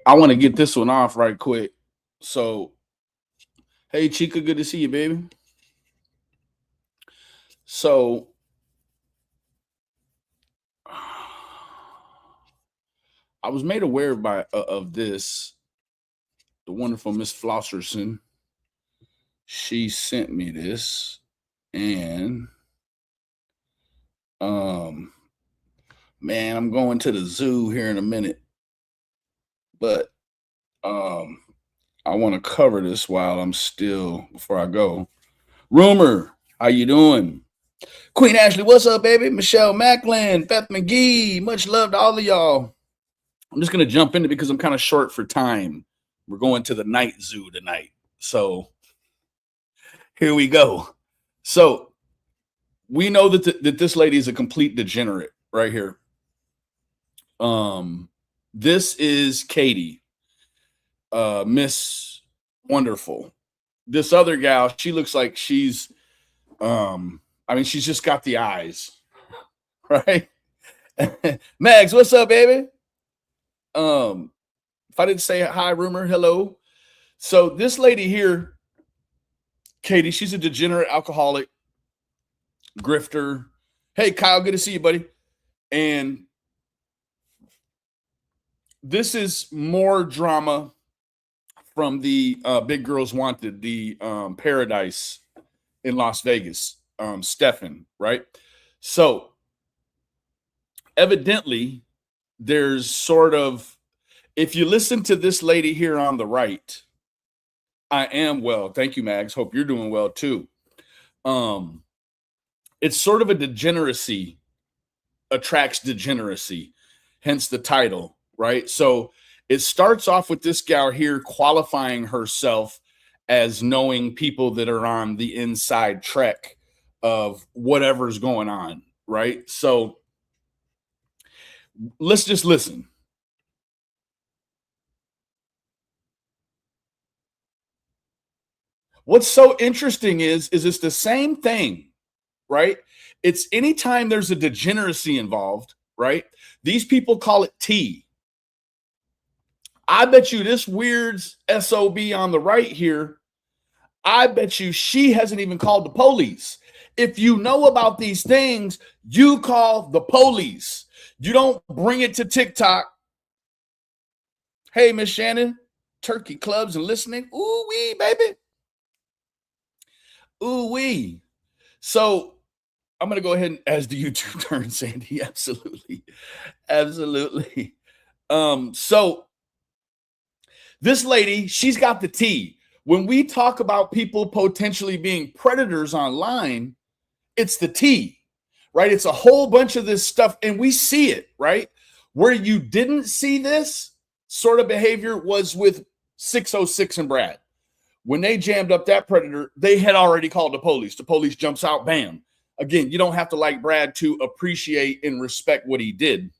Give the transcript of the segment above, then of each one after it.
I want to get this one off right quick. So, hey, Chica, good to see you, baby. So, I was made aware of this. The wonderful Miss Flosserson. She sent me this, and man, I'm going to the zoo here in a minute, but I want to cover this while I'm still before I go. Rumor, how you doing? Queen Ashley, what's up, baby? Michelle Macklin, Beth McGee, much love to all of y'all. I'm just gonna jump into it because I'm kind of short for time. We're going to the night zoo tonight, so here we go. So we know that this lady is a complete degenerate right here. This is Katie, Miss Wonderful. This other gal, she looks like she's, I mean, she's just got the eyes, right? Mags, what's up, baby? If I didn't say hi, rumor, hello. So this lady here, Katie, she's a degenerate alcoholic, grifter. Hey, Kyle, good to see you, buddy. And this is more drama from the Big Girls Wanted, the Paradise in Las Vegas, Stefan, right? So evidently there's sort of, if you listen to this lady here on the right, I am well. Thank you, Mags. Hope you're doing well too. It's sort of a degeneracy attracts degeneracy, hence the title, right? So it starts off with this gal here qualifying herself as knowing people that are on the inside trek of whatever's going on, right? So let's just listen. What's so interesting is it's the same thing, right? It's anytime there's a degeneracy involved, right? These people call it T. I bet you this weird SOB on the right here, I bet you she hasn't even called the police. If you know about these things, you call the police. You don't bring it to TikTok. Hey, Miss Shannon, turkey clubs and listening. Ooh wee, baby. Ooh wee. So I'm gonna go ahead and as the YouTube turn, Sandy. Absolutely, absolutely. So this lady, she's got the T. When we talk about people potentially being predators online, it's the T, right? It's a whole bunch of this stuff, and we see it, right? Where you didn't see this sort of behavior was with 606 and Brad. When they jammed up that predator, they had already called the police. The police jumps out, bam. Again, you don't have to like Brad to appreciate and respect what he did.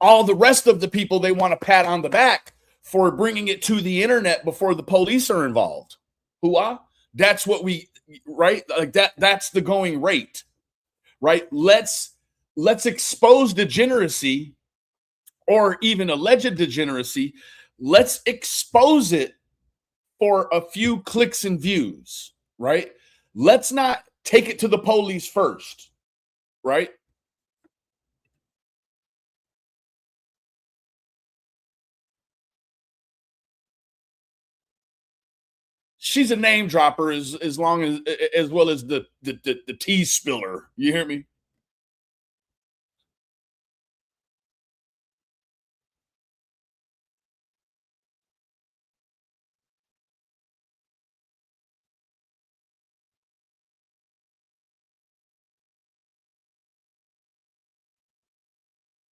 All the rest of the people, they want to pat on the back for bringing it to the internet before the police are involved. Hooah? That's what we, right? Like that's the going rate, right? Let's expose degeneracy or even alleged degeneracy. Let's expose it for a few clicks and views, right? Let's not take it to the police first, right? She's a name dropper as long as well as the tea spiller. You hear me?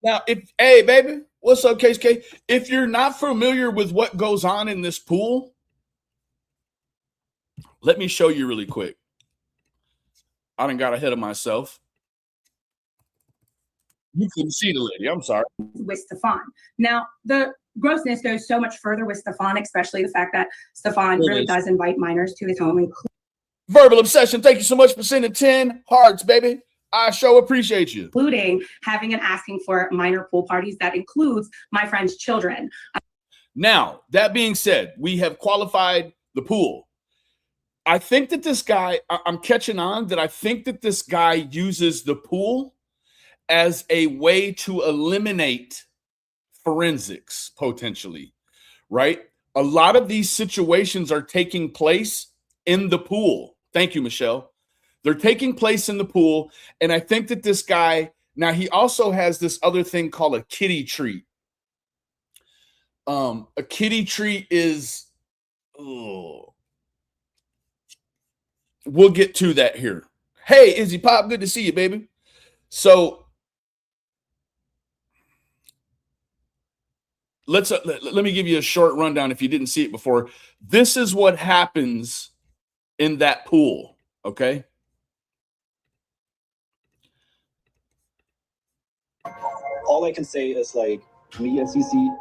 Now, if hey baby, what's up, Case K? If you're not familiar with what goes on in this pool, let me show you really quick. I done got ahead of myself. You couldn't see the lady. I'm sorry. With Stefan. Now, the grossness goes so much further with Stefan, especially the fact that Stefan really does invite minors to his home. Verbal Obsession, thank you so much for sending 10 hearts, baby. I sure appreciate you. Including having and asking for minor pool parties that includes my friend's children. Now, that being said, we have qualified the pool. I think that this guy, I'm catching on that I think that this guy uses the pool as a way to eliminate forensics potentially, right? A lot of these situations are taking place in the pool. Thank you, Michelle. They're taking place in the pool. And I think that this guy, now he also has this other thing called a kiddie treat. A kiddie treat is, we'll get to that here. Hey, Izzy Pop, good to see you, baby. So let me give you a short rundown if you didn't see it before. This is what happens in that pool, okay? All I can say is, like, me and Cece,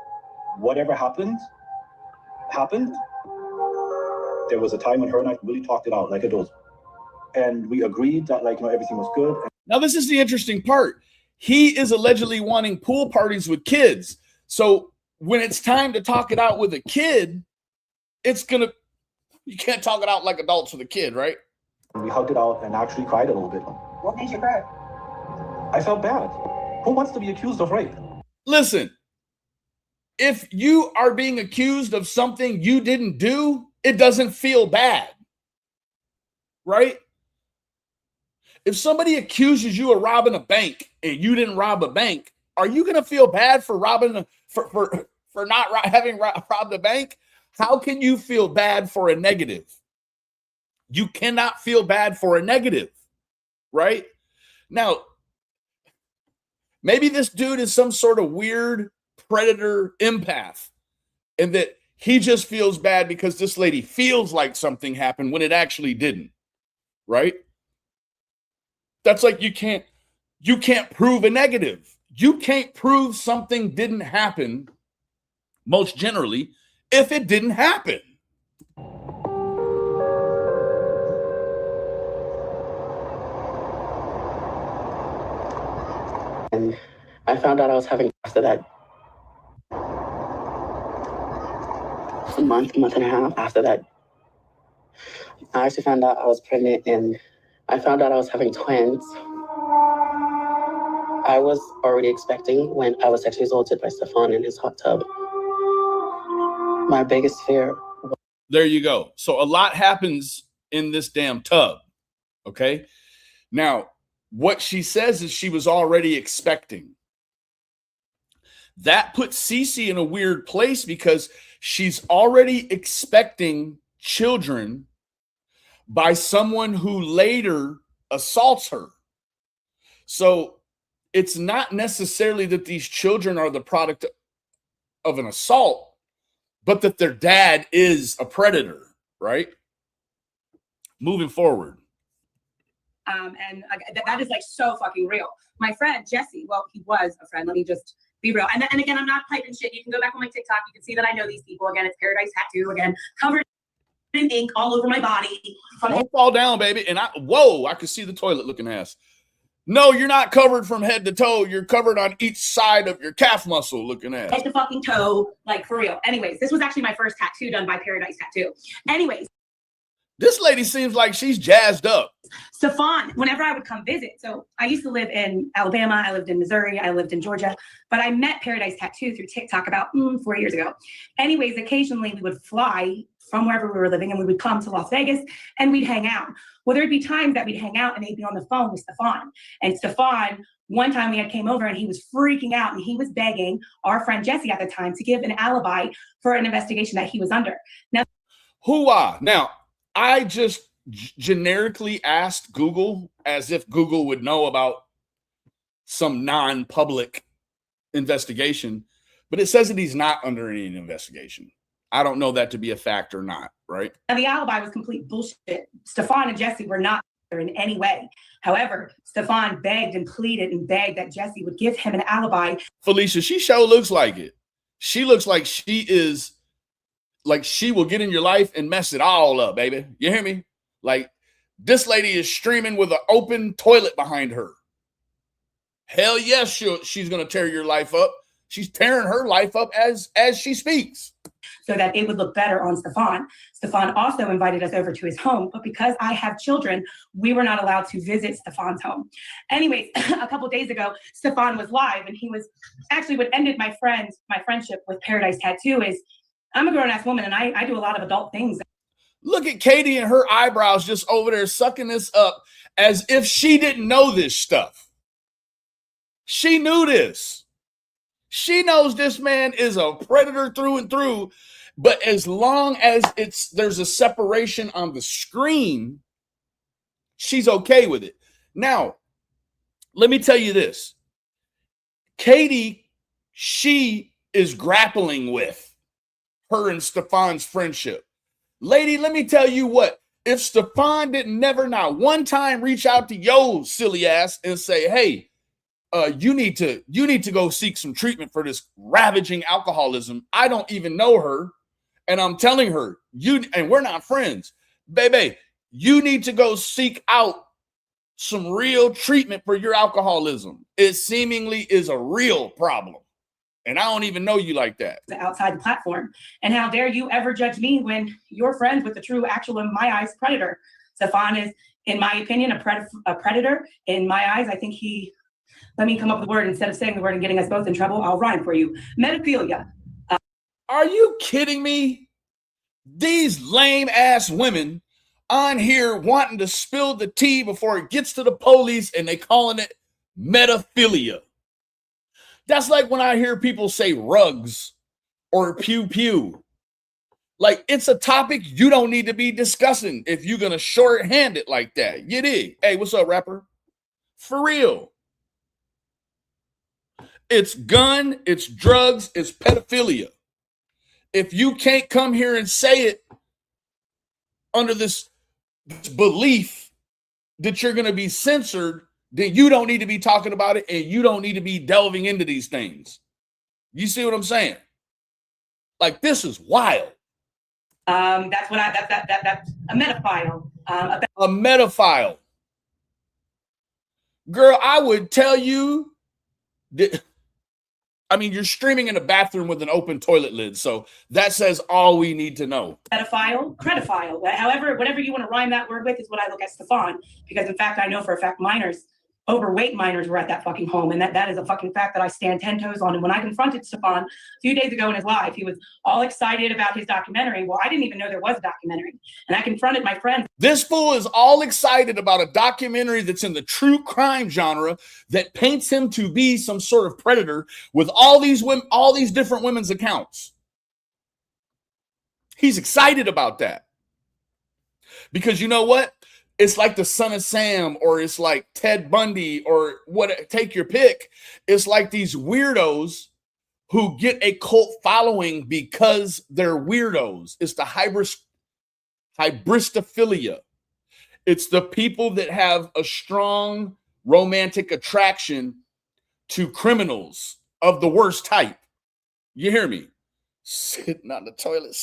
whatever happened. There was a time when her and I really talked it out like adults. And we agreed that, like, everything was good. Now, this is the interesting part. He is allegedly wanting pool parties with kids. So when it's time to talk it out with a kid, you can't talk it out like adults with a kid, right? We hugged it out and actually cried a little bit. What made you cry? I felt bad. Who wants to be accused of rape? Listen, if you are being accused of something you didn't do, it doesn't feel bad, right? If somebody accuses you of robbing a bank and you didn't rob a bank, are you going to feel bad for not having robbed a bank? How can you feel bad for a negative? You cannot feel bad for a negative, right? Now, maybe this dude is some sort of weird predator empath and that he just feels bad because this lady feels like something happened when it actually didn't, right? That's like you can't prove a negative. You can't prove something didn't happen, most generally, if it didn't happen. And I found out I was having after that a month and a half after that. I actually found out I was pregnant, and I found out I was having twins. I was already expecting when I was sexually assaulted by Stefan in his hot tub. My biggest fear. There you go. So a lot happens in this damn tub. Okay. Now, what she says is she was already expecting. That puts Cece in a weird place because she's already expecting children by someone who later assaults her. So it's not necessarily that these children are the product of an assault, but that their dad is a predator, right? Moving forward. And that is like so fucking real. My friend Jesse, well, he was a friend. Let me just be real. And again, I'm not piping shit. You can go back on my TikTok. You can see that I know these people. Again, it's Paradise Tattoo. Again, covered in ink all over my body. Don't fall down, baby. And I could see the toilet looking ass. No, you're not covered from head to toe. You're covered on each side of your calf muscle looking ass. Head to fucking toe, like for real. Anyways, this was actually my first tattoo done by Paradise Tattoo. Anyways. This lady seems like she's jazzed up. Stefan, whenever I would come visit, so I used to live in Alabama, I lived in Missouri, I lived in Georgia, but I met Paradise Tattoo through TikTok about 4 years ago. Anyways, occasionally we would fly from wherever we were living and we would come to Las Vegas and we'd hang out. Well, there'd be times that we'd hang out and they'd be on the phone with Stefan. And Stefan, one time we had came over and he was freaking out and he was begging our friend Jesse at the time to give an alibi for an investigation that he was under. Now, Now, I just generically asked Google as if Google would know about some non-public investigation, but it says that he's not under any investigation. I don't know that to be a fact or not, right? And the alibi was complete bullshit. Stefan and Jesse were not there in any way. However, Stefan begged and pleaded and begged that Jesse would give him an alibi. Felicia, she sure looks like it. She looks like she is like she will get in your life and mess it all up, baby. You hear me? Like this lady is streaming with an open toilet behind her. Hell yes, she's going to tear your life up. She's tearing her life up as she speaks. so that it would look better on Stefan. Stefan also invited us over to his home, but because I have children, we were not allowed to visit Stefan's home. Anyways, a couple days ago, Stefan was live, and he was actually what ended my friendship with Paradise Tattoo is I'm a grown-ass woman, and I do a lot of adult things. Look at Katie and her eyebrows just over there sucking this up as if she didn't know this stuff. She knew this. She knows this man is a predator through and through, but as long as there's a separation on the screen, she's okay with it. Now, let me tell you this. Katie, she is grappling with her and Stefan's friendship. Lady, let me tell you what. If Stefan didn't never not one time reach out to yo silly ass and say, hey, you need to go seek some treatment for this ravaging alcoholism. I don't even know her, and I'm telling her, and we're not friends. Baby, you need to go seek out some real treatment for your alcoholism. It seemingly is a real problem. And I don't even know you like that. Outside the platform. And how dare you ever judge me when you're friends with the true, actual, in my eyes, predator. Stefan is, in my opinion, a predator. In my eyes, I think let me come up with the word instead of saying the word and getting us both in trouble. I'll rhyme for you. Metaphilia. Are you kidding me? These lame ass women on here wanting to spill the tea before it gets to the police, and they calling it metaphilia. That's like when I hear people say rugs or pew pew. Like, it's a topic you don't need to be discussing if you're going to shorthand it like that. You dig? Hey, what's up, rapper? For real. It's gun, it's drugs, it's pedophilia. If you can't come here and say it under this belief that you're going to be censored, then you don't need to be talking about it, and you don't need to be delving into these things. You see what I'm saying? Like, this is wild. That's a metaphile. A metaphile. Girl, I would tell you that, I mean, you're streaming in a bathroom with an open toilet lid, so that says all we need to know. Pedophile, credophile, whatever you want to rhyme that word with is what I look at Stefan, because in fact, I know for a fact overweight minors were at that fucking home, and that is a fucking fact that I stand 10 toes on. And when I confronted Stefan a few days ago in his live, he was all excited about his documentary. Well, I didn't even know there was a documentary, and I confronted my friends. This fool is all excited about a documentary that's in the true crime genre that paints him to be some sort of predator with all these women, all these different women's accounts. He's excited about that because you know what? It's like the Son of Sam, or it's like Ted Bundy, or what, take your pick. It's like these weirdos who get a cult following because they're weirdos. It's the hybristophilia. It's the people that have a strong romantic attraction to criminals of the worst type. You hear me? Sitting on the toilet.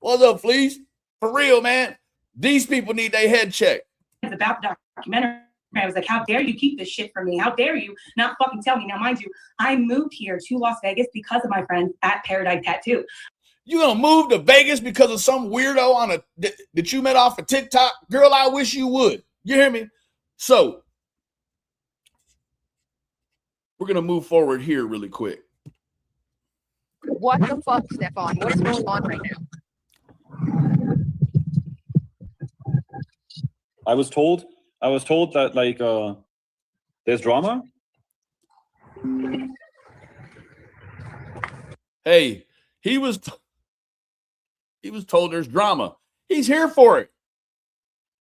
What's up, please? For real, man. These people need their head checked. About the documentary, I was like, how dare you keep this shit from me? How dare you not fucking tell me? Now, mind you, I moved here to Las Vegas because of my friends at Paradise Tattoo. You gonna move to Vegas because of some weirdo that you met off of TikTok? Girl, I wish you would. You hear me? So, we're gonna move forward here really quick. What the fuck, Stefan? What is going on right now? I was told that like there's drama. Hey, he was told there's drama. He's here for it.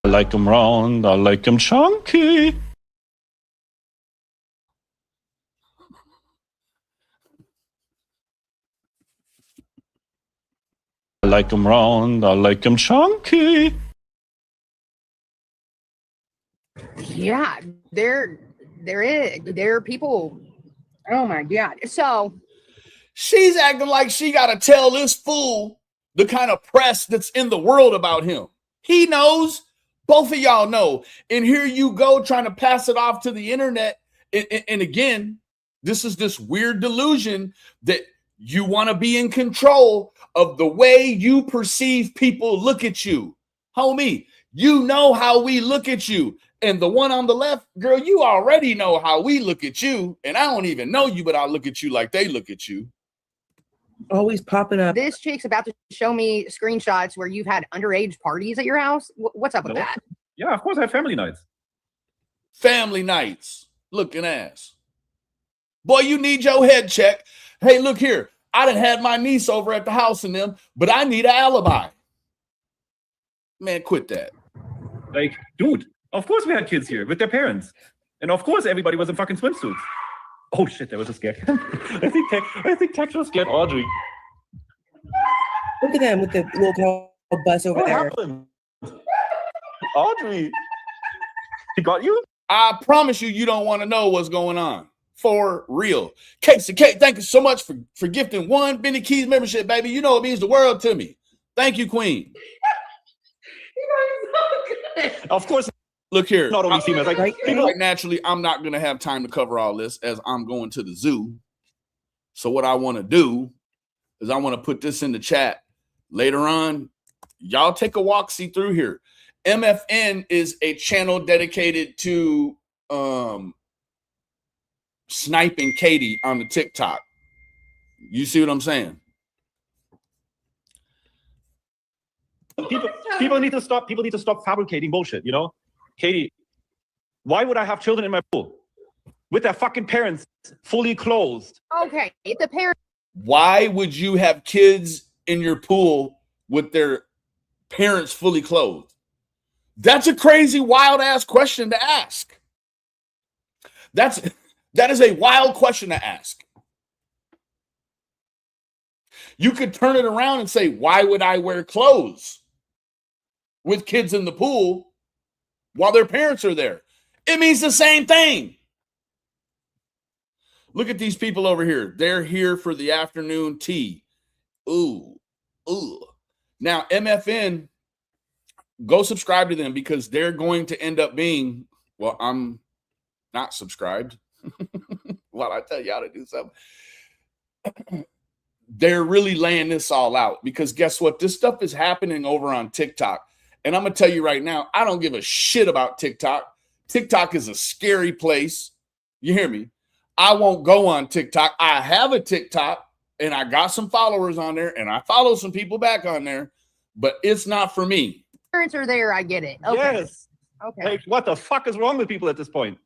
I like them round, I like them chunky. I like them round, I like them chunky. Yeah, there are people. Oh my God. So she's acting like she got to tell this fool the kind of press that's in the world about him. He knows. Both of y'all know. And here you go trying to pass it off to the internet. And again, this is this weird delusion that You want to be in control of the way you perceive people look at you. Homie, you know how we look at you. And the one on the left, girl, you already know how we look at you. And I don't even know you, but I look at you like they look at you. Always popping up. This chick's about to show me screenshots where you've had underage parties at your house. What's up with that? Yeah, of course I have family nights. Family nights. Looking ass. Boy, you need your head checked. Hey, look here. I done had my niece over at the house and them, but I need an alibi. Man, quit that. Like, dude, of course we had kids here with their parents. And of course everybody was in fucking swimsuits. Oh shit, there was a scare. I think Tex was scared Audrey. Look at them with the little bus over What there. happened? Audrey. He got you? I promise you, you don't want to know what's going on. For real. Casey Kate, thank you so much for gifting one Benny Keys membership, baby. You know it means the world to me. Thank you, Queen. You guys are so good. Of course, Look here. not only females. Like, people, Like, naturally, I'm not going to have time to cover all this as I'm going to the zoo. So what I want to do is I want to put this in the chat later on. Y'all take a walk, see through here. MFN is a channel dedicated to sniping Katie on the TikTok. You see what I'm saying? people need to stop. People need to stop fabricating bullshit. You know, Katie, why would I have children in my pool with their fucking parents fully clothed? Okay, the parents. Why would you have kids in your pool with their parents fully clothed? That's a crazy, wild ass question to ask. That is a wild question to ask. You could turn it around and say, why would I wear clothes with kids in the pool while their parents are there? It means the same thing. Look at these people over here. They're here for the afternoon tea. Ooh. Now, MFN, go subscribe to them because they're going to end up being, well, I'm not subscribed. Well, I tell y'all to do something. They're really laying this all out because guess what? This stuff is happening over on TikTok. And I'm going to tell you right now, I don't give a shit about TikTok. TikTok is a scary place. You hear me? I won't go on TikTok. I have a TikTok and I got some followers on there and I follow some people back on there, but it's not for me. Parents are there. I get it. Okay. Yes. Okay. Like, what the fuck is wrong with people at this point?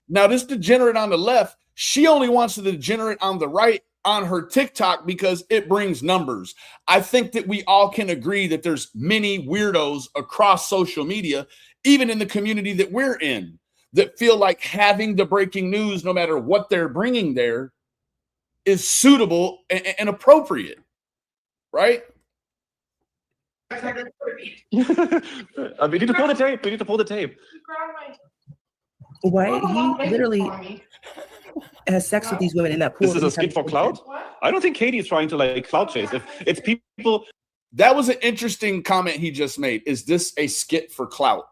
Now, this degenerate on the left, she only wants the degenerate on the right on her TikTok because it brings numbers. I think that we all can agree that there's many weirdos across social media, even in the community that we're in, that feel like having the breaking news, no matter what they're bringing there, is suitable and appropriate, right? We need to pull the tape. We need to pull the tape. Why he literally has sex with these women in that pool. This is a skit for clout? I don't think Katie is trying to like clout chase. If it's people. That was an interesting comment he just made. Is this a skit for clout?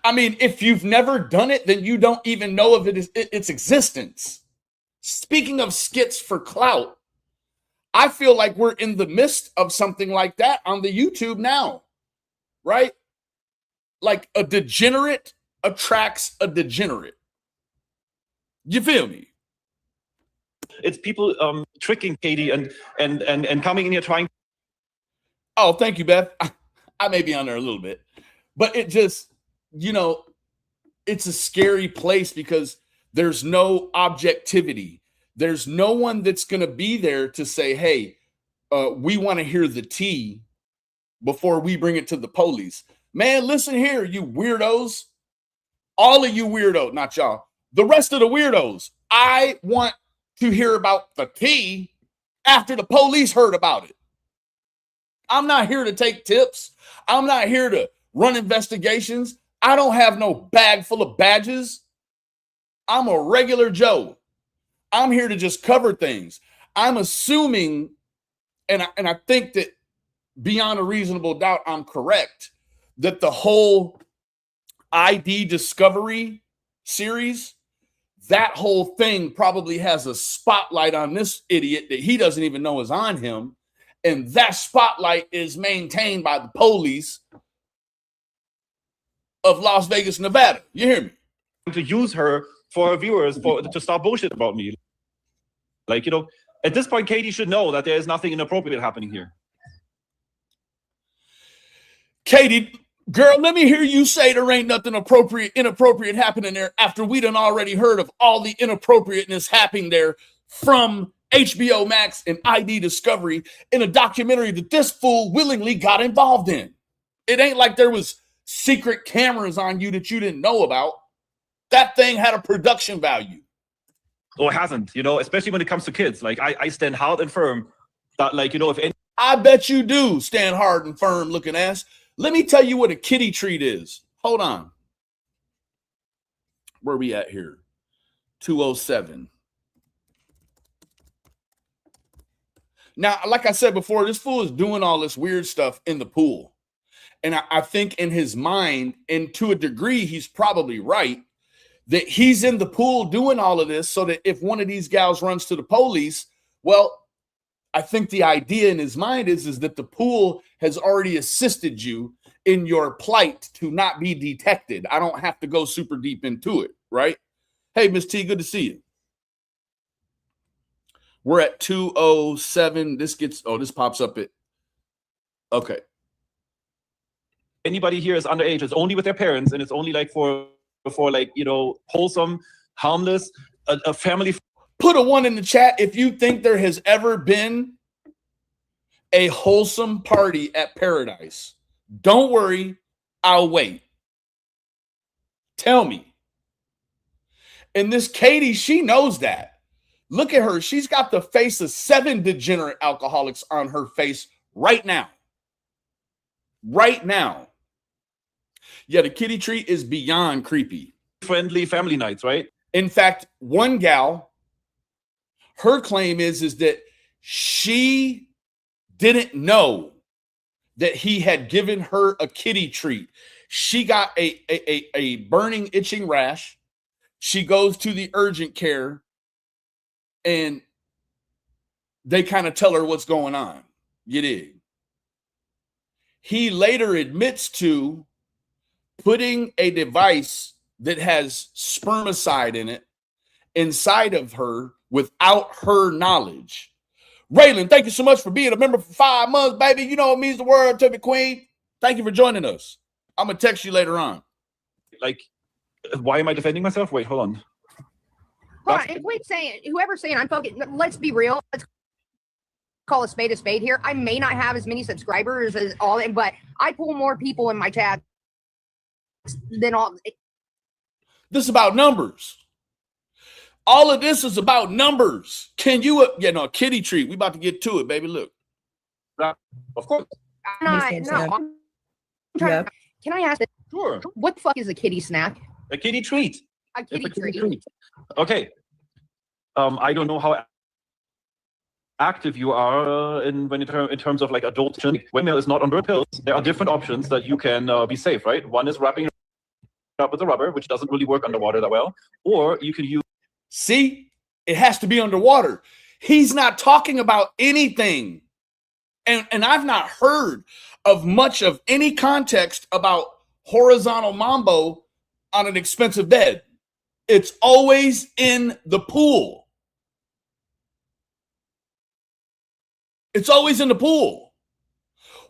I mean, if you've never done it, then you don't even know of its existence. Speaking of skits for clout, I feel like we're in the midst of something like that on the YouTube now, right? Like a degenerate attracts a degenerate. You feel me? It's people tricking Katie and coming in here trying. Oh, thank you, Beth. I may be on there a little bit, but it just, you know, it's a scary place because there's no objectivity. There's no one that's going to be there to say, hey, we want to hear the tea before we bring it to the police. Man, listen here, you weirdos. All of you weirdos, not y'all. The rest of the weirdos. I want to hear about the tea after the police heard about it. I'm not here to take tips. I'm not here to run investigations. I don't have no bag full of badges. I'm a regular Joe. I'm here to just cover things. I'm assuming, and I think that beyond a reasonable doubt, I'm correct, that the whole ID Discovery series, that whole thing probably has a spotlight on this idiot that he doesn't even know is on him. And that spotlight is maintained by the police of Las Vegas, Nevada. You hear me? To use her for viewers to start bullshit about me. Like, you know, at this point, Katie should know that there is nothing inappropriate happening here. Katie, girl, let me hear you say there ain't nothing inappropriate happening there after we done already heard of all the inappropriateness happening there from HBO Max and ID Discovery in a documentary that this fool willingly got involved in. It ain't like there was secret cameras on you that you didn't know about. That thing had a production value. Or hasn't, you know, especially when it comes to kids. Like, I stand hard and firm that, like, you know, if any. I bet you do stand hard and firm looking ass. Let me tell you what a kitty treat is. Hold on. Where are we at here? 207. Now, like I said before, this fool is doing all this weird stuff in the pool. And I think in his mind, and to a degree, he's probably right, that he's in the pool doing all of this so that if one of these gals runs to the police, well, I think the idea in his mind is that the pool has already assisted you in your plight to not be detected. I don't have to go super deep into it, right? Hey, Miss T, good to see you. We're at 207. This pops up at, okay. Anybody here is underage, it's only with their parents, and it's only like for like, you know, wholesome, harmless, a family. Put a 1 in the chat if you think there has ever been a wholesome party at Paradise. Don't worry, I'll wait. Tell me. And this Katie, she knows that. Look at her. She's got the face of 7 degenerate alcoholics on her face right now. Right now. Yeah, the kitty treat is beyond creepy. Friendly family nights, right? In fact, one gal, her claim is that she didn't know that he had given her a kitty treat. She got a burning, itching rash. She goes to the urgent care, and they kind of tell her what's going on. You dig? He later admits to putting a device that has spermicide in it inside of her without her knowledge. Raylan, thank you so much for being a member for 5 months, baby. You know it means the world to me, queen. Thank you for joining us. I'm going to text you later on. Like, why am I defending myself? Wait, hold on. Hold on, and quit saying, whoever's saying I'm fucking, let's be real. Let's call a spade here. I may not have as many subscribers as all, but I pull more people in my chat than all. This is about numbers. All of this is about numbers. Can you, a kitty treat? We about to get to it, baby. Look. Of course. I'm trying to, can I ask, Sure. What the fuck is a kitty snack? A kitty treat. A kitty It's a kitty treat. treat. Okay. I don't know how active you are in terms of like adult. When there is not on birth pills, there are different options that you can be safe, right? One is wrapping it up with a rubber, which doesn't really work underwater that well, or you can use. See, it has to be underwater. He's not talking about anything. And I've not heard of much of any context about horizontal mambo on an expensive bed. It's always in the pool. It's always in the pool.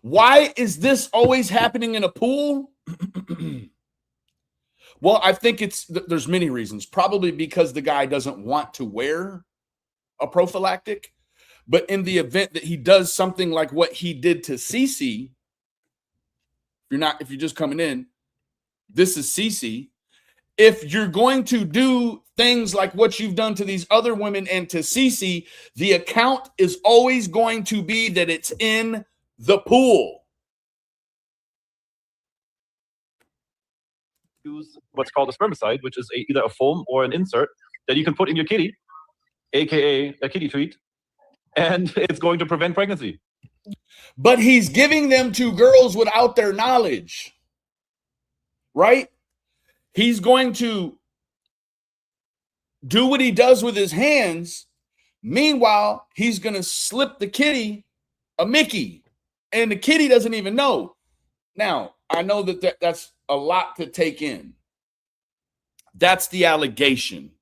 Why is this always happening in a pool? Well, I think there's many reasons. Probably because the guy doesn't want to wear a prophylactic. But in the event that he does something like what he did to Cece, if you're just coming in, this is Cece. If you're going to do things like what you've done to these other women and to Cece, the account is always going to be that it's in the pool. Use what's called a spermicide, which is either a foam or an insert that you can put in your kitty, aka a kitty treat, and it's going to prevent pregnancy. But he's giving them to girls without their knowledge, right? He's going to do what he does with his hands. Meanwhile, he's going to slip the kitty a Mickey, and the kitty doesn't even know. Now, I know that's a lot to take in. That's the allegation.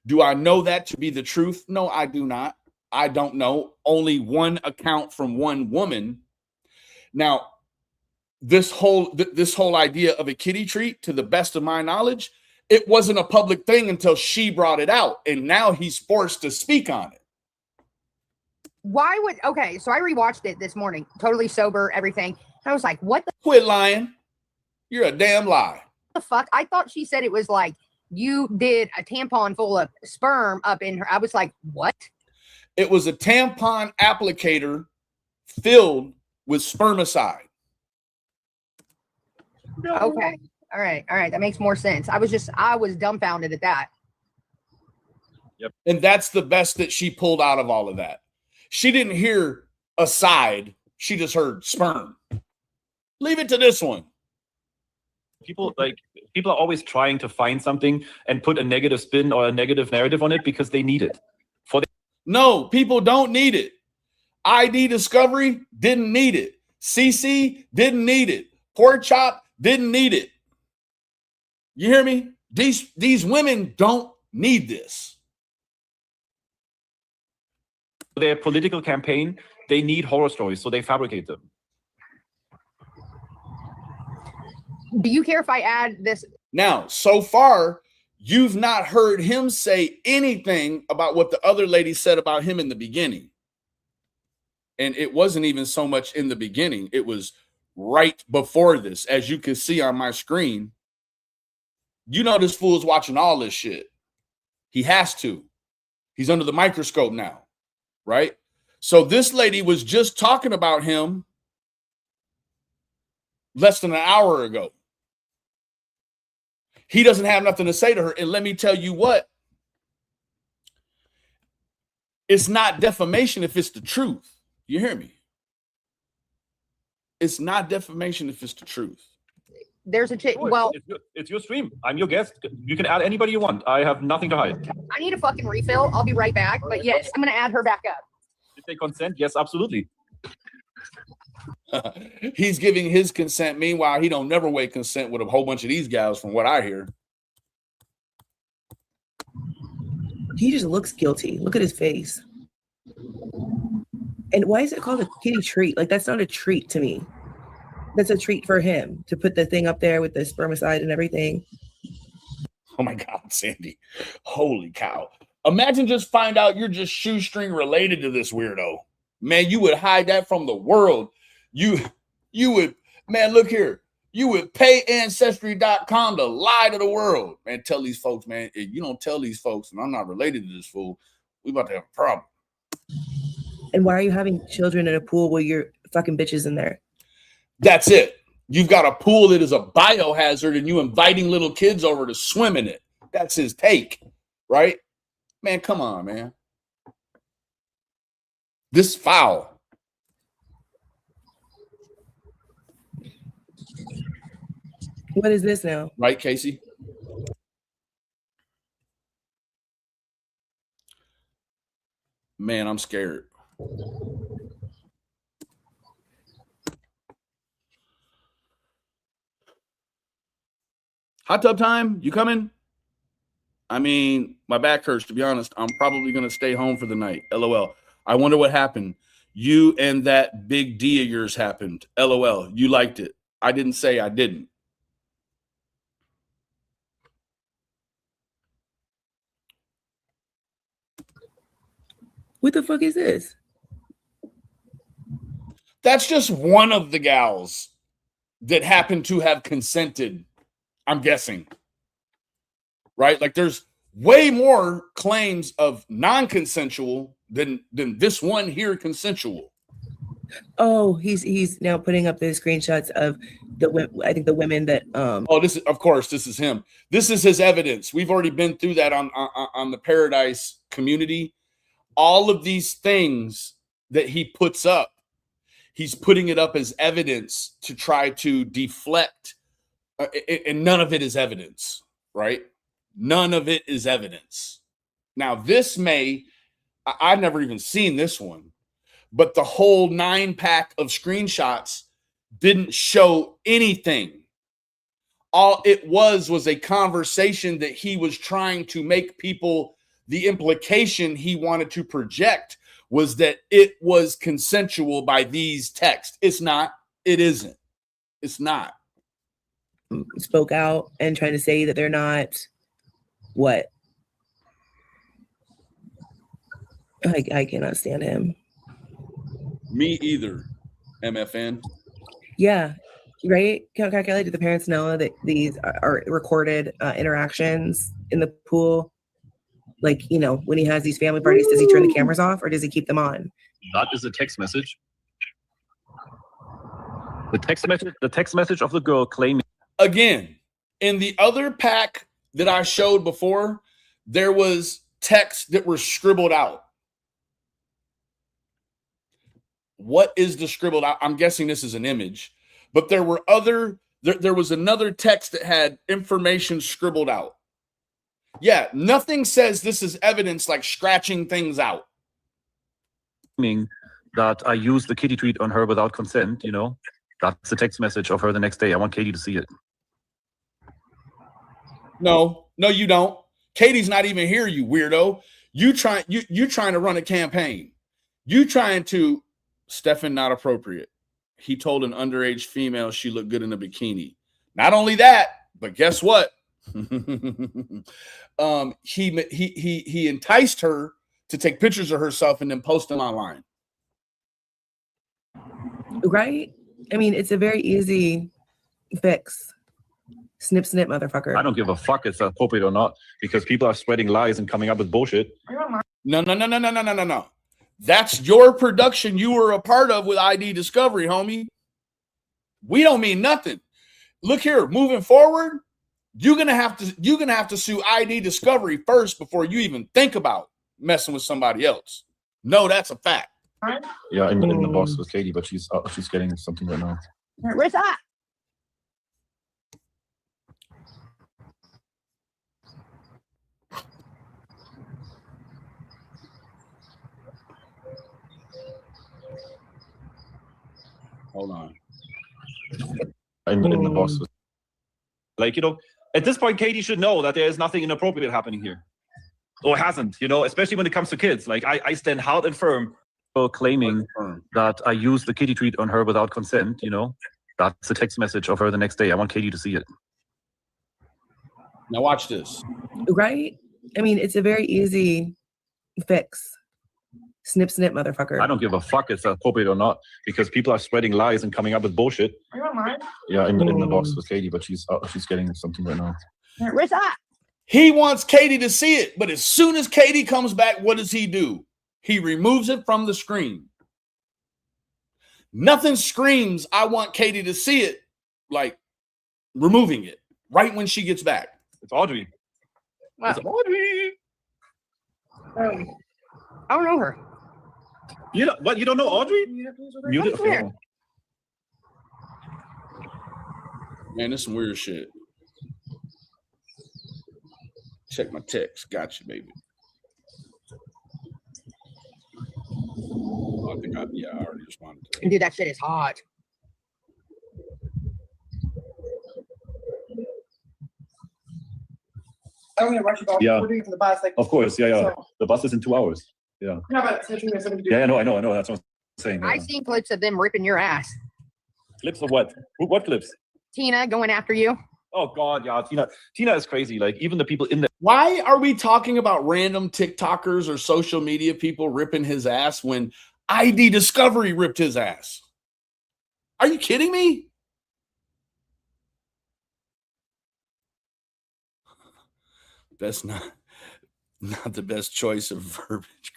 Do I know that to be the truth? No, I do not. I don't know. Only one account from one woman. Now, this whole idea of a kitty treat, to the best of my knowledge, it wasn't a public thing until she brought it out, and now he's forced to speak on it. Why would, okay, so I rewatched it this morning, totally sober, everything. And I was like, what the Quit lying. You're a damn lie. fuck? I thought she said it was like you did a tampon full of sperm up in her. I was like, what? It was a tampon applicator filled with spermicide. Okay. All right. That makes more sense. I was dumbfounded at that. And that's the best that she pulled out of all of that. She didn't hear a side. She just heard sperm. Leave it to this one. People are always trying to find something and put a negative spin or a negative narrative on it because they need it. No, people don't need it. ID Discovery didn't need it. CC didn't need it. Pork Chop didn't need it. You hear me? These women don't need this. Their political campaign, they need horror stories, so they fabricate them. Do you care if I add this? Now, so far, you've not heard him say anything about what the other lady said about him in the beginning. And it wasn't even so much in the beginning. It was right before this. As you can see on my screen, you know this fool's watching all this shit. He has to. He's under the microscope now, right? So this lady was just talking about him less than an hour ago. He doesn't have nothing to say to her. And let me tell you what, it's not defamation if it's the truth. You hear me? It's not defamation if it's the truth. There's a chick. Oh, Well, it's your stream. I'm your guest. You can add anybody you want. I have nothing to hide. I need a fucking refill. I'll be right back. But yes, I'm going to add her back up. Did they consent? Yes, absolutely. He's giving his consent. Meanwhile, he don't never wait consent with a whole bunch of these gals, from what I hear. He just looks guilty. Look at his face. And why is it called a kitty treat? Like, that's not a treat to me. That's a treat for him to put the thing up there with the spermicide and everything. Oh my God, Sandy. Holy cow. Imagine just find out you're just shoestring related to this weirdo. Man, you would hide that from the world. You would, man, look here. You would pay Ancestry.com to lie to the world. Man, tell these folks, man, if you don't tell these folks, and I'm not related to this fool, we about to have a problem. And why are you having children in a pool where you're fucking bitches in there? That's it. You've got a pool that is a biohazard and you inviting little kids over to swim in it. That's his take, right? Man, come on, man. This is foul. What is this now? Right, Casey? Man, I'm scared. Hot tub time? You coming? I mean, my back hurts, to be honest. I'm probably going to stay home for the night. LOL. I wonder what happened. You and that big D of yours happened. LOL. You liked it. I didn't say I didn't. What the fuck is this? That's just one of the gals that happened to have consented, I'm guessing. Right? Like, there's way more claims of non-consensual than this one here consensual. Oh, he's now putting up the screenshots of I think the women that Oh, this is, of course, this is him. This is his evidence. We've already been through that on the Paradise community. All of these things that he puts up, he's putting it up as evidence to try to deflect, and none of it is evidence, right? None of it is evidence. Now, this I've never even seen this one, but the whole 9-pack of screenshots didn't show anything. All it was a conversation that he was trying to make people, the implication he wanted to project was that it was consensual by these texts. It's not. It isn't. It's not. Spoke out and trying to say that they're not what? I cannot stand him. Me either, MFN. Yeah, right? Calculate, do the parents know that these are recorded interactions in the pool? Like, you know, when he has these family parties, does he turn the cameras off or does he keep them on? That is a text message. The text message of the girl claiming. Again, in the other pack that I showed before, there was text that were scribbled out. What is the scribbled out? I'm guessing this is an image, but there were there was another text that had information scribbled out. Yeah, nothing says this is evidence like scratching things out. That I used the kitty treat on her without consent, you know. That's a text message of her the next day. I want Katie to see it. No, you don't. Katie's not even here, you weirdo. You trying to run a campaign. You trying to Stefan, not appropriate. He told an underage female she looked good in a bikini. Not only that, but guess what? He enticed her to take pictures of herself and then post them online. Right? I mean, it's a very easy fix. Snip, snip, motherfucker. I don't give a fuck if it's appropriate or not, because people are spreading lies and coming up with bullshit. No. That's your production you were a part of with ID Discovery, homie. We don't mean nothing. Look here, moving forward, you're gonna have to sue ID Discovery first before you even think about messing with somebody else. No, that's a fact. Yeah, in the box with Katie, but she's getting something right now. Where's that? Hold on. In the box. Like, you know, at this point, Katie should know that there is nothing inappropriate happening here. Or hasn't, you know, especially when it comes to kids. Like, I stand hard and firm for claiming that I used the kitty treat on her without consent, you know. That's a text message of her the next day. I want Katie to see it. Now watch this. Right? I mean, it's a very easy fix. Snip, snip, motherfucker. I don't give a fuck if it's appropriate or not, because people are spreading lies and coming up with bullshit. Are you online? Yeah, in the box with Katie, but she's getting something right now. Where's that? He wants Katie to see it, but as soon as Katie comes back, what does he do? He removes it from the screen. Nothing screams, I want Katie to see it, like removing it right when she gets back. It's Audrey. Wow. It's Audrey. I don't know her. You know what? You don't know Audrey? Mute it. Where? Man, this is some weird shit. Check my text. Gotcha, baby. I already responded to that. Dude, that shit is hot. I'm gonna rush you back. Yeah. We're doing it for the bus. Like, Of course, yeah. So, The bus is in 2 hours. Yeah. no, but so Yeah, I know. That's what I'm saying. I seen clips of them ripping your ass. Clips of what? What clips? Tina going after you. Oh God, yeah. Tina is crazy. Like, even the people in the Why are we talking about random TikTokers or social media people ripping his ass when ID Discovery ripped his ass? Are you kidding me? That's not the best choice of verbiage.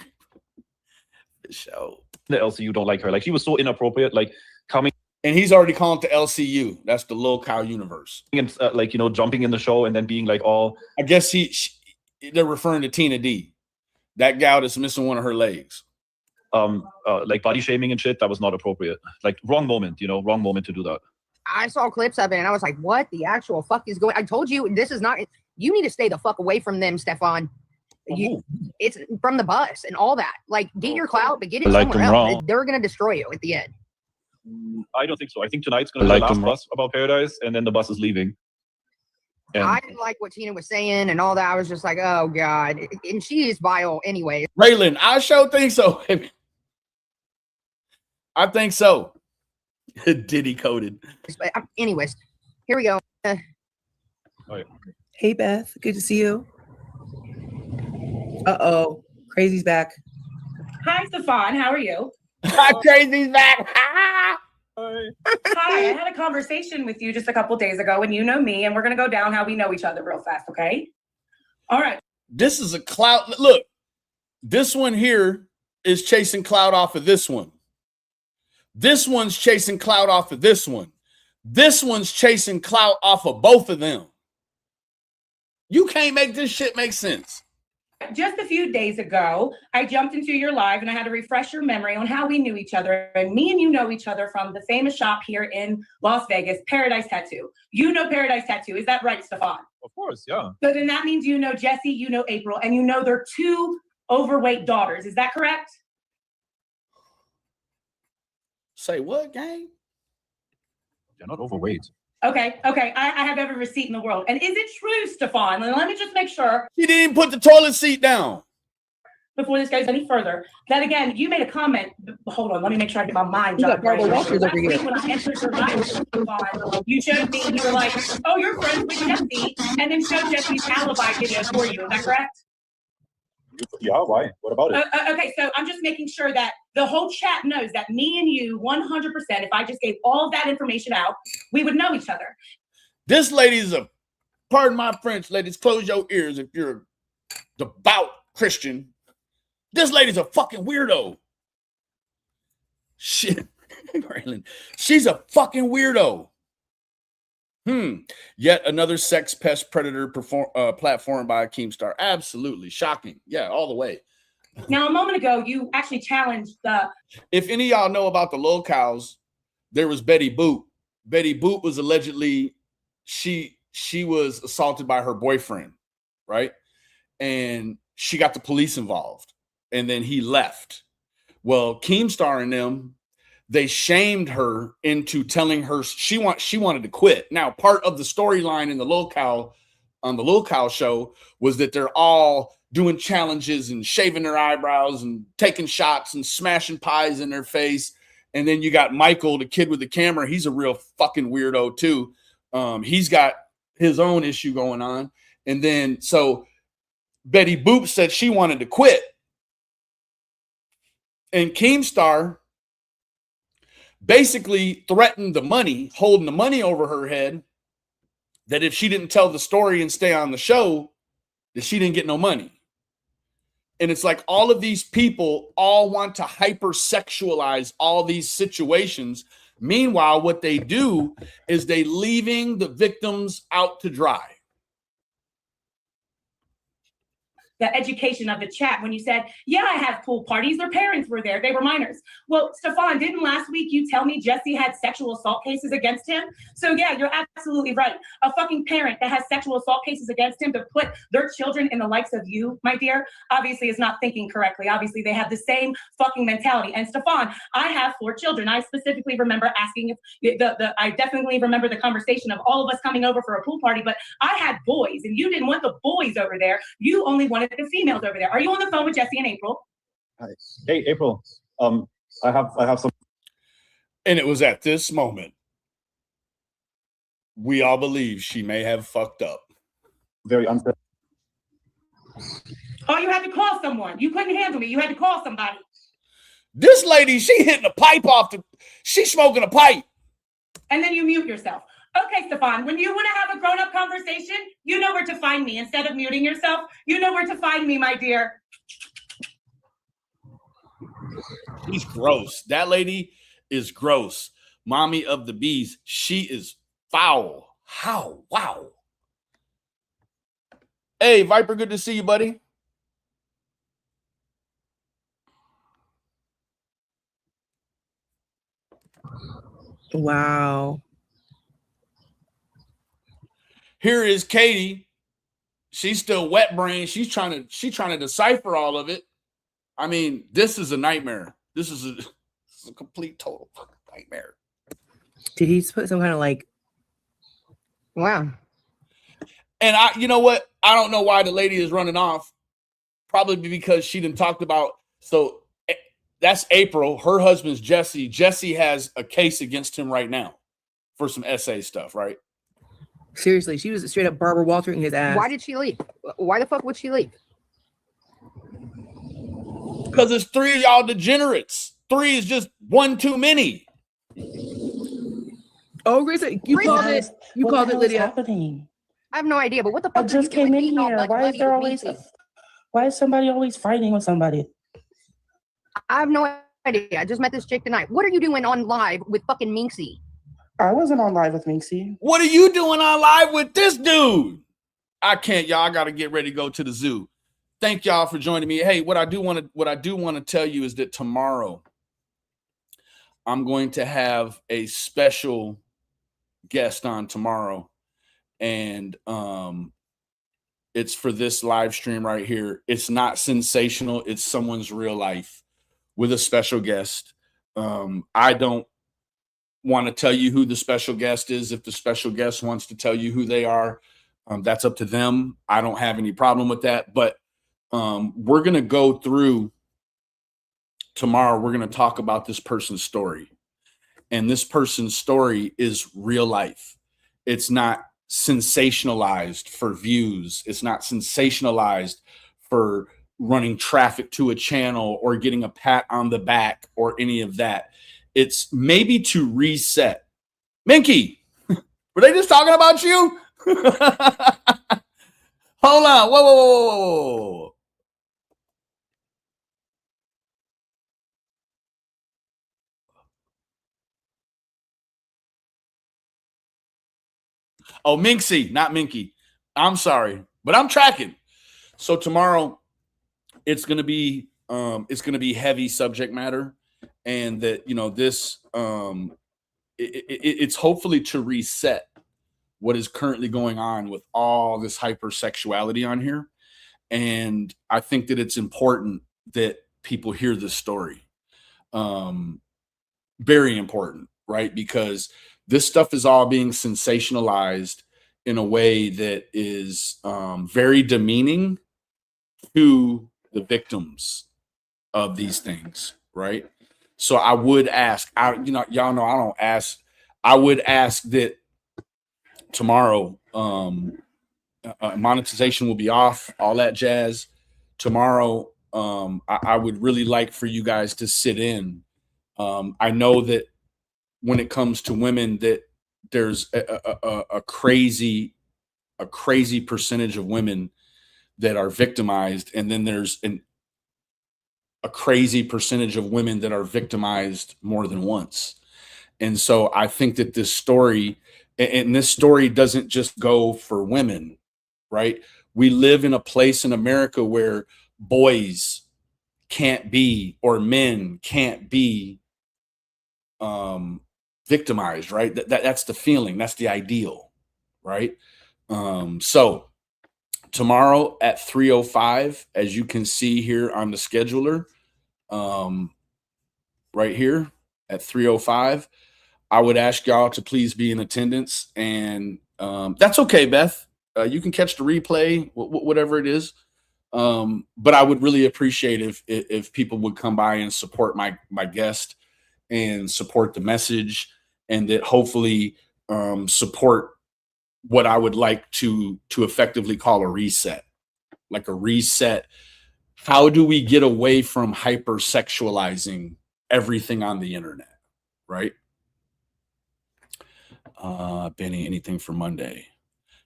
The show. the LCU don't like her. Like, she was so inappropriate. Like, coming And he's already calling it the LCU. That's the Lil Cow universe. and like, you know, jumping in the show and then being like all. I guess they're referring to Tina D. That gal that's missing one of her legs. Like body shaming and shit. That was not appropriate. Like, wrong moment to do that. I saw clips of it and I was like, what the actual fuck is going? I told you this is not, you need to stay the fuck away from them, Stefan. It's from the bus and all that. Like, get your clout, but get it Like somewhere them else. wrong. They're gonna destroy you at the end. I don't think so. I think tonight's going to be Like the last them bus about Paradise, and then the bus is leaving. And I didn't like what Tina was saying and all that. I was just like, oh God. And she is vile anyway. Raylan, I sure think so. I think so. Diddy coded. But anyways, here we go. Hey, Beth. Good to see you. Uh-oh. Crazy's back. Hi, Stefan. How are you? Crazy's back. Hi. I had a conversation with you just a couple days ago, and you know me, and we're going to go down how we know each other real fast, okay? All right. This is a clout. Look, this one here is chasing clout off of this one. This one's chasing clout off of this one. This one's chasing clout off of both of them. You can't make this shit make sense. Just a few days ago, I jumped into your live and I had to refresh your memory on how we knew each other. And me and you know each other from the famous shop here in Las Vegas, Paradise Tattoo. You know Paradise Tattoo. Is that right, Stefan? of course, yeah. So then that means you know Jesse, you know April, and you know their two overweight daughters. Is that correct? Say what, gang? They're not overweight. Okay. I have every receipt in the world. And is it true, Stefan? And let me just make sure. She didn't even put the toilet seat down. Before this goes any further, that again, you made a comment. Hold on, let me make sure I get my mind. You got horrible walkers over here. When I entered your live, Stefan, you showed me, you were like, oh, you're friends with Jesse, and then showed Jesse's alibi video for you. Is that correct? Yeah, why? What about it? Okay, so I'm just making sure that the whole chat knows that me and you, 100%, if I just gave all of that information out, we would know each other. This lady's a, pardon my French, ladies, close your ears if you're a devout Christian. This lady's a fucking weirdo. Shit. She's a fucking weirdo. Yet another sex pest predator platform by Keemstar. Absolutely shocking. Yeah, all the way. Now, a moment ago, you actually challenged the... If any of y'all know about the locals, there was Betty Boop. Betty Boop was allegedly, she was assaulted by her boyfriend, right? And she got the police involved. And then he left. Well, Keemstar and them, they shamed her into telling her she wanted to quit. Now, part of the storyline in the locale on the locale show was that they're all doing challenges and shaving their eyebrows and taking shots and smashing pies in their face. And then you got Michael, the kid with the camera. He's a real fucking weirdo too. He's got his own issue going on. And then so Betty Boop said she wanted to quit. And Keemstar basically threatened the money, holding the money over her head, that if she didn't tell the story and stay on the show, that she didn't get no money. And it's like all of these people all want to hypersexualize all these situations. Meanwhile, what they do is they leaving the victims out to dry. The education of the chat when you said, yeah, I have pool parties. Their parents were there. They were minors. Well, Stefan, didn't last week you tell me Jesse had sexual assault cases against him? So yeah, you're absolutely right. A fucking parent that has sexual assault cases against him to put their children in the likes of you, my dear, obviously is not thinking correctly. Obviously, they have the same fucking mentality. And Stefan, I have 4 children. I specifically remember asking if I definitely remember the conversation of all of us coming over for a pool party, but I had boys and you didn't want the boys over there. You only wanted the females over there. Are you on the phone with Jesse and April? Hey, April. I have some. And it was at this moment we all believe she may have fucked up. Very unfair. Oh, you had to call someone. You couldn't handle me. You had to call somebody. This lady, she hitting a pipe off she's smoking a pipe. And then you mute yourself. Okay, Stefan, when you want to have a grown-up conversation, you know where to find me. Instead of muting yourself, you know where to find me, my dear. She's gross. That lady is gross. Mommy of the bees. She is foul. How? Wow. Hey, Viper, good to see you, buddy. Wow. Here is Katie. She's still wet brain. She's trying to decipher all of it. I mean, this is a nightmare. This is a complete total fucking nightmare. Did he just put some kind of like? Wow. And you know what? I don't know why the lady is running off. Probably because she didn't talk about. So that's April. Her husband's Jesse. Jesse has a case against him right now for some SA stuff, right? Seriously, she was straight up Barbara Waltering his ass. Why did she leave? Why the fuck would she leave? Because it's 3 of y'all degenerates. 3 is just one too many. Oh, Grace, you called it. You called it, Lydia. Happening? I have no idea, but what the fuck? I just came in here. Why is somebody always fighting with somebody? I have no idea. I just met this chick tonight. What are you doing on live with fucking Minxie? I wasn't on live with Minxie. What are you doing on live with this dude? I can't, y'all. I got to get ready to go to the zoo. Thank y'all for joining me. Hey, what I do want to tell you is that tomorrow I'm going to have a special guest on tomorrow, and it's for this live stream right here. It's not sensational. It's someone's real life with a special guest. I don't want to tell you who the special guest is. If the special guest wants to tell you who they are, that's up to them. I don't have any problem with that. But we're going to go through tomorrow. We're going to talk about this person's story. And this person's story is real life. It's not sensationalized for views. It's not sensationalized for running traffic to a channel or getting a pat on the back or any of that. It's maybe to reset. Minky, were they just talking about you? Hold on. Whoa. Oh, Minxie, not Minky. I'm sorry, but I'm tracking. So tomorrow it's going to be heavy subject matter, and that, this it's hopefully to reset what is currently going on with all this hypersexuality on here. And I think that it's important that people hear this story. Very important, right? Because this stuff is all being sensationalized in a way that is very demeaning to the victims of these things, right? So I would ask, y'all know I don't ask. I would ask that tomorrow, monetization will be off, all that jazz. Tomorrow, I would really like for you guys to sit in. I know that when it comes to women, that there's a crazy percentage of women that are victimized, and then there's a crazy percentage of women that are victimized more than once. And so I think that this story doesn't just go for women, right? We live in a place in America where boys can't be, or men can't be victimized, right? That's the feeling. That's the ideal, right? So tomorrow at 3:05, as you can see here on the scheduler, right here at 3:05, I would ask y'all to please be in attendance. And that's okay, Beth. You can catch the replay, whatever it is. But I would really appreciate if people would come by and support my guest and support the message, and that hopefully support what I would like to effectively call a reset, like a reset. How do we get away from hypersexualizing everything on the internet, right? Benny, anything for Monday?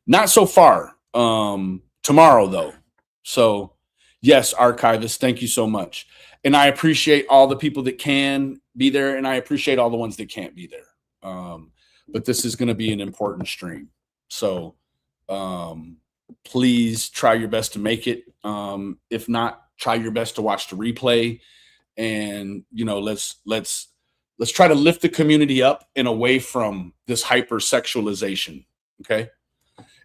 Not so far. Tomorrow, though. So, yes, archivist, thank you so much. And I appreciate all the people that can be there, and I appreciate all the ones that can't be there. But this is going to be an important stream. So please try your best to make it. If not, try your best to watch the replay. And, let's try to lift the community up and away from this hypersexualization. Okay.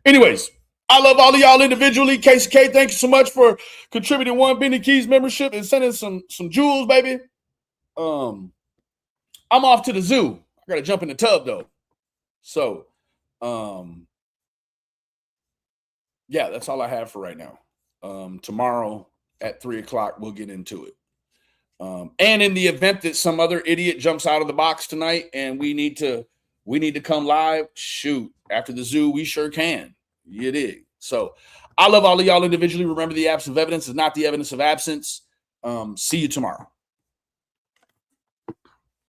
Anyways, I love all of y'all individually. Casey K, thank you so much for contributing 1 Benny Keys membership and sending some jewels, baby. I'm off to the zoo. I gotta jump in the tub though. So yeah, that's all I have for right now. Tomorrow at 3:00, we'll get into it. And in the event that some other idiot jumps out of the box tonight and we need to come live, shoot, after the zoo, we sure can. You dig? So I love all of y'all individually. Remember, the absence of evidence is not the evidence of absence. See you tomorrow.